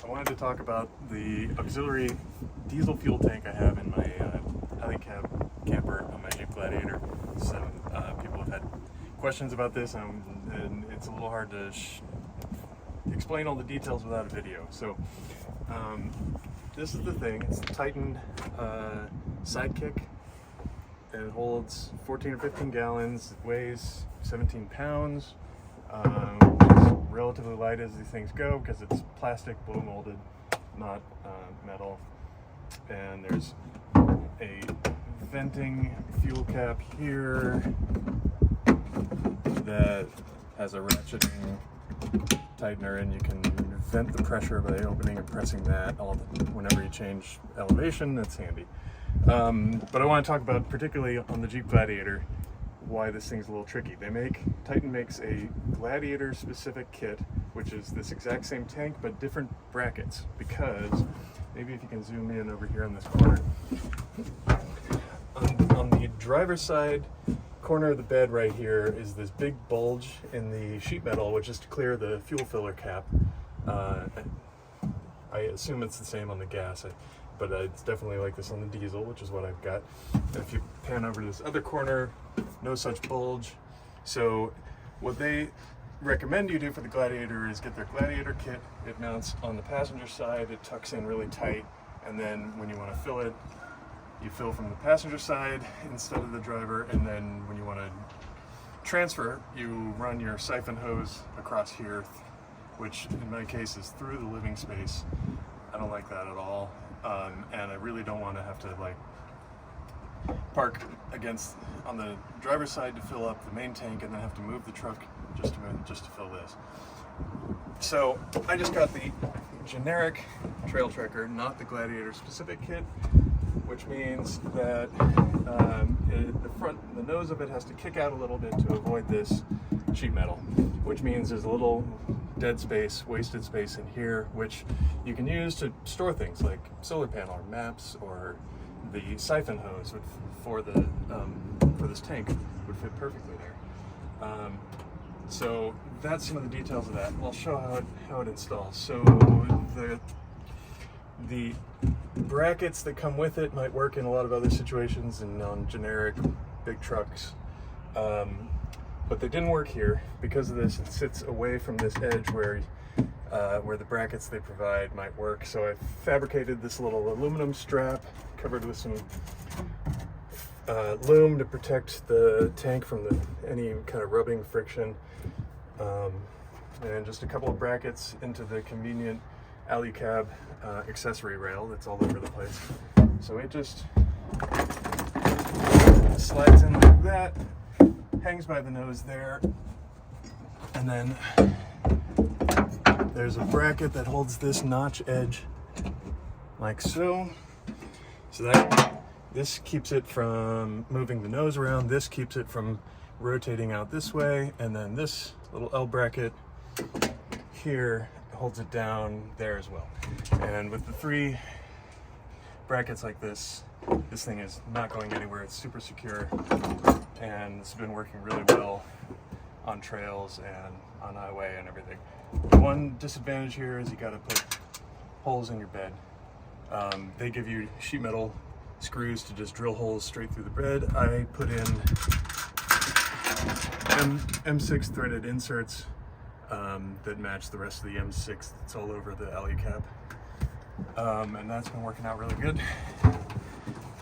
I wanted to talk about the auxiliary diesel fuel tank I have in my Alu-Cab camper on my Jeep Gladiator. Some people have had questions about this, and it's a little hard to explain all the details without a video. So this is the thing. It's the Titan Sidekick. It holds 14 or 15 gallons. It weighs 17 pounds. It's relatively light as these things go because it's plastic, blow molded, not metal. And there's a venting fuel cap here that has a ratcheting tightener, and you can vent the pressure by opening and pressing that whenever you change elevation. That's handy. But I want to talk about, particularly on the Jeep Gladiator, why this thing's a little tricky. Titan makes a Gladiator specific kit, which is this exact same tank but different brackets, because maybe if you can zoom in over here on this corner, on the driver's side corner of the bed right here is this big bulge in the sheet metal, which is to clear the fuel filler cap. I assume it's the same on the gas, but it's definitely like this on the diesel, which is what I've got. And if you pan over to this other corner, no such bulge. So what they recommend you do for the Gladiator is get their Gladiator kit. It mounts on the passenger side, it tucks in really tight, and then when you want to fill it, you fill from the passenger side instead of the driver, and then when you want to transfer, you run your siphon hose across here, which in my case is through the living space. I don't like that at all. And I really don't want to have to park on the driver's side to fill up the main tank and then have to move the truck just to fill this. So I just got the generic trail trekker, not the Gladiator specific kit, which means that the nose of it has to kick out a little bit to avoid this sheet metal, which means there's a little dead space, wasted space in here, which you can use to store things like solar panel or maps, or the siphon hose for this tank would fit perfectly there. So that's some of the details of that. I'll show how it installs. So the brackets that come with it might work in a lot of other situations and on generic big trucks. But they didn't work here. Because of this, it sits away from this edge where the brackets they provide might work. So I fabricated this little aluminum strap covered with some loom to protect the tank from any kind of rubbing friction, and just a couple of brackets into the convenient Alu-Cab accessory rail that's all over the place. So it just slides in like that, hangs by the nose there, and then there's a bracket that holds this notch edge like so. So this keeps it from moving the nose around, this keeps it from rotating out this way, and then this little L bracket here holds it down there as well. And with the three brackets like this thing is not going anywhere. It's super secure, and it's been working really well on trails and on highway and everything. The one disadvantage here is you got to put holes in your bed. They give you sheet metal screws to just drill holes straight through the bed. I put in M6 threaded inserts that match the rest of the M6 that's all over the Alu-Cab. And that's been working out really good.